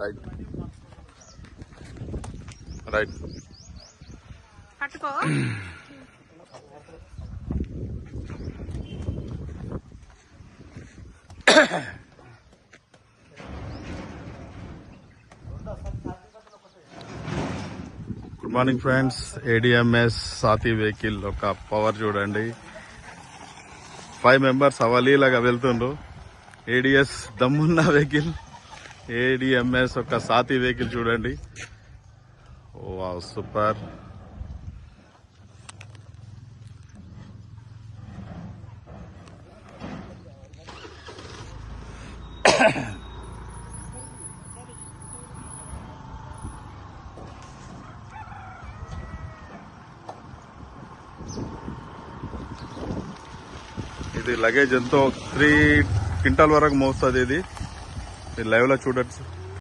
Right right పట్టుకో. Good morning friends. ADMS Saathi vehicle ఒక power చూడండి. 5 మెంబర్స్ అవలీలాగా వెళ్తుండ్రు. ఏడిఎస్ దమ్మున్న వెహికల్, ఏడిఎంఎస్ ఒక సాతి వెహికల్ చూడండి. Wow, super. ఇది లగేజ్ ఎంతో 3 క్వింటాల్ వరకు మోస్తుంది. ఇది లైవ్ లో చూడొచ్చు.